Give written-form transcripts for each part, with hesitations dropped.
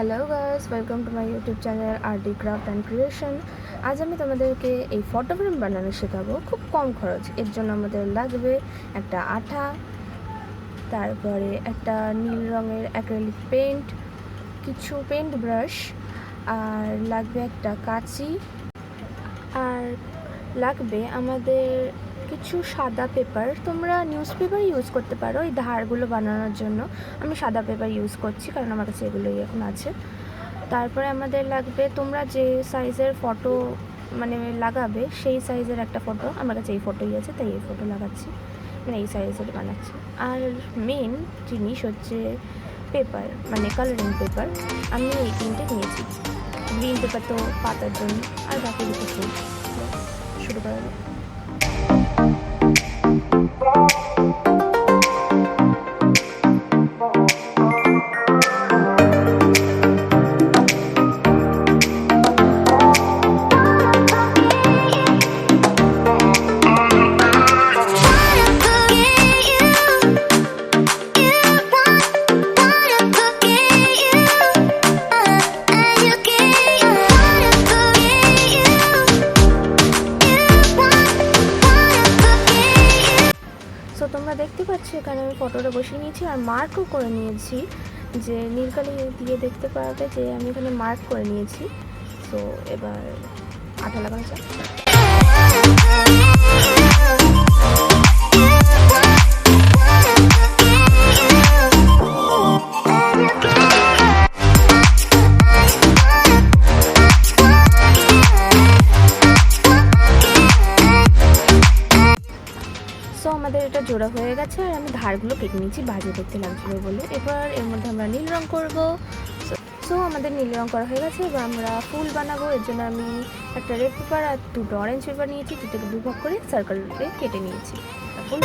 Hello guys, welcome to my YouTube channel RT craft and creation. আজ আমি তোমাদেরকে এই ফটো ফ্রেম বানানো শেখাবো খুব কম খরচ। এর জন্য আমাদের লাগবে একটা আঠা, তারপরে একটা নীল রঙের অ্যাক্রেলিক পেন্ট, কিছু পেন্ট ব্রাশ, আর লাগবে একটা কাঁচি, আর লাগবে আমাদের কিছু সাদা পেপার। তোমরা নিউজ পেপার ইউজ করতে পারো এই ধারগুলো বানানোর জন্য। আমি সাদা পেপার ইউজ করছি কারণ আমার কাছে এগুলোই এখন আছে। তারপরে আমাদের লাগবে তোমরা যে সাইজের ফটো লাগাবে সেই সাইজের একটা ফটো। আমার কাছে এই ফটোই আছে তাই এই ফটো লাগাচ্ছি, এই সাইজের বানাচ্ছি। আর মেন জিনিস হচ্ছে পেপার, কালারিং পেপার। আমি এই তিনটে নিয়েছি। গ্রিন পেপার তো পাতার জন্য, আর বাকি দুটো ফুল। শুরু করা যাক। সো তোমরা দেখতে পাচ্ছ এখানে আমি ফটোটা বসিয়ে নিয়েছি আর মার্কও করে নিয়েছি, যে নীলকালি দিয়ে দেখতে পাবে যে আমি এখানে মার্ক করে নিয়েছি। সো এবার আঠা লাগানো যাক। সো আমাদের এটা জোড়া হয়ে গেছে আর আমি ধারগুলো কেটে নিয়েছি বাজে দেখতে লাগছিলো বলে। এবার এর মধ্যে আমরা নীল রঙ করবো। সো আমাদের নীল রঙ করা হয়ে গেছে। এবার আমরা ফুল বানাবো। এর জন্য আমি একটা রেড পেপার আর দুটো অরেঞ্জ পেপার নিয়েছি, দুটোকে দুভাগ করে সার্কেলে কেটে নিয়েছি। ফুল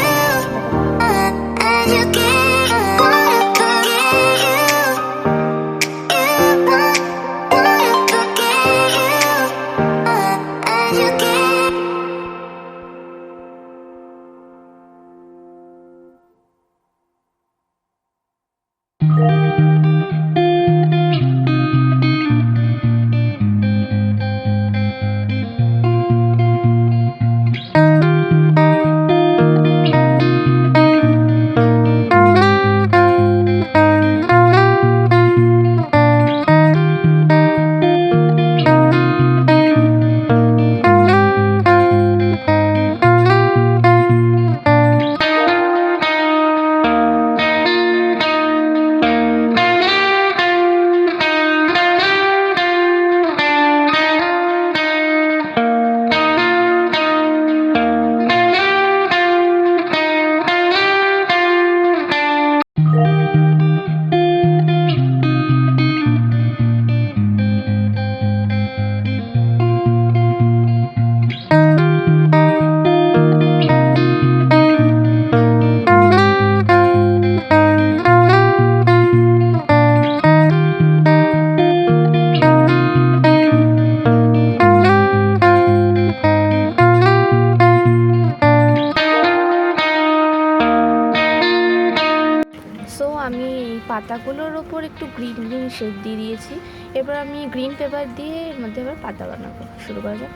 আমি এই পাতাগুলোর ওপর একটু গ্রিন গ্রিন শেড দিয়ে দিয়েছি। এবার আমি গ্রিন পেপার দিয়ে এর মধ্যে এবার পাতা বানাবো। শুরু করা যাক।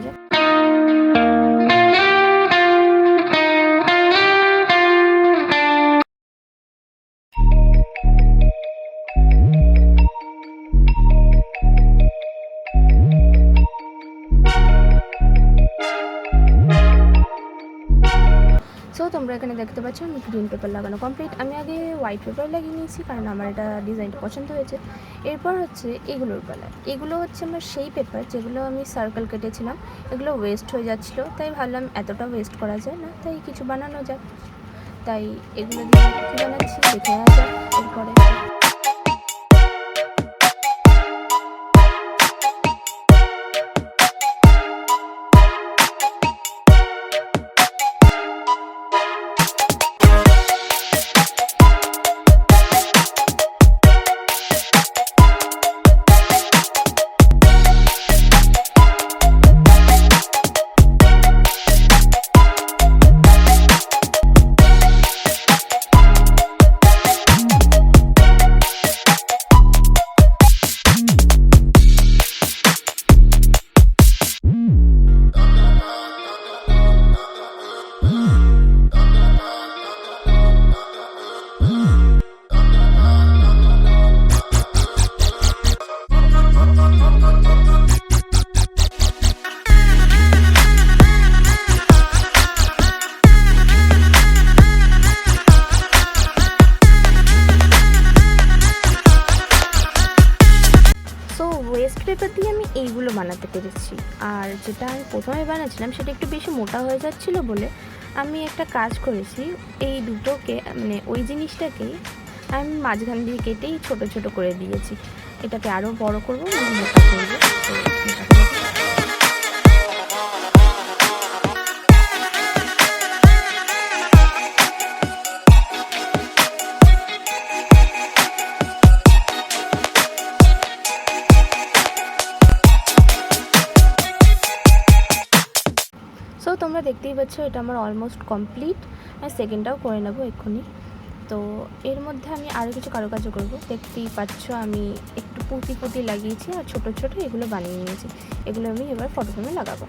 সো তোমরা এখানে দেখতে পাচ্ছ আমি গ্রিন পেপার লাগানো কমপ্লিট। আমি আগে হোয়াইট পেপার লাগিয়ে নিয়েছি কারণ আমার এটা ডিজাইনটা পছন্দ হয়েছে। এরপর হচ্ছে এগুলোর পালা। এগুলো হচ্ছে আমার সেই পেপার যেগুলো আমি সার্কেল কেটেছিলাম। এগুলো ওয়েস্ট হয়ে যাচ্ছিলো, তাই ভাবলাম এতটা ওয়েস্ট করা যায় না, তাই কিছু বানানো যাক। তাই এগুলো দিয়ে কী বানাচ্ছি দেখে নেওয়া যাক। এরপরে পেপার দিয়ে আমি এইগুলো বানাতে পেরেছি। আর যেটা আমি প্রথমে বানাচ্ছিলাম সেটা একটু বেশি মোটা হয়ে যাচ্ছিলো বলে আমি একটা কাজ করেছি, এই দুটোকে মানে ওই জিনিসটাকেই আমি মাঝখান দিয়ে কেটেই ছোট ছোট করে দিয়েছি। এটাকে আরও বড় করবো, মানে মোটা করবো। সো তোমরা দেখতেই পাচ্ছ এটা আমার অলমোস্ট কমপ্লিট। আমি সেকেন্ডটাও করে নেবো এক্ষুনি। তো এর মধ্যে আমি আরও কিছু কারুকার্য করবো। দেখতেই পাচ্ছ আমি একটু পুঁতি লাগিয়েছি আর ছোট ছোট এগুলো বানিয়ে নিয়েছি। এগুলো আমি এবার ফটোফ্রেমে লাগাবো।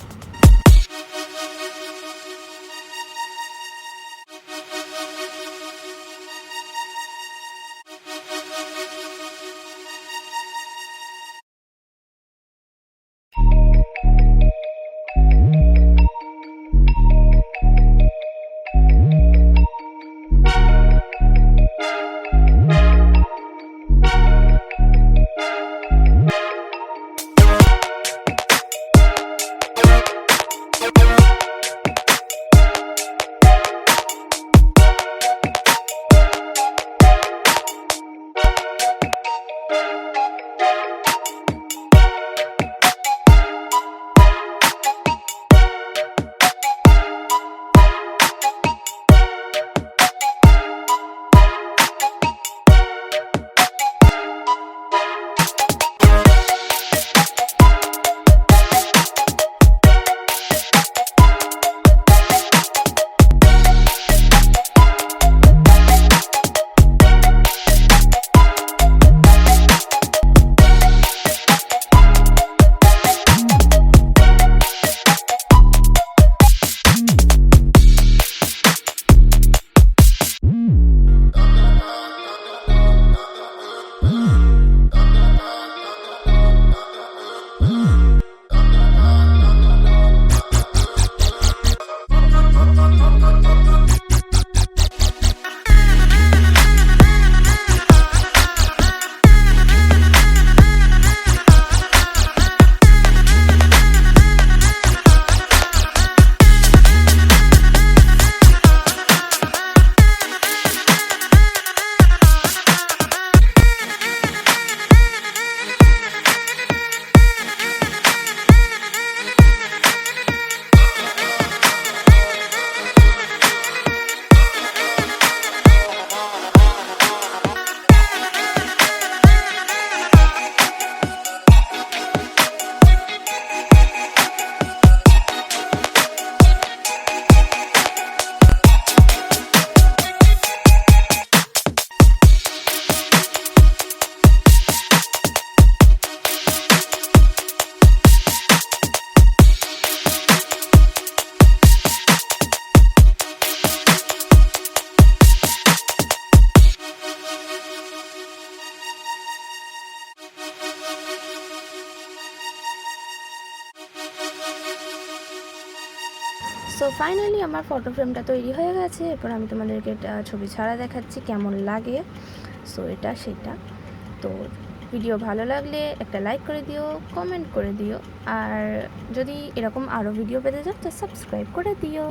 সো ফাইনালি আমার ফটো ফ্রেমটা তৈরি হয়ে গেছে। এরপর আমি তোমাদেরকে এটা ছবি ছাড়া দেখাচ্ছি কেমন লাগে। সো এটা সেটা। তো ভিডিও ভালো লাগলে একটা লাইক করে দিও, কমেন্ট করে দিও, আর যদি এরকম আরও ভিডিও পেতে চাও তো সাবস্ক্রাইব করে দিও।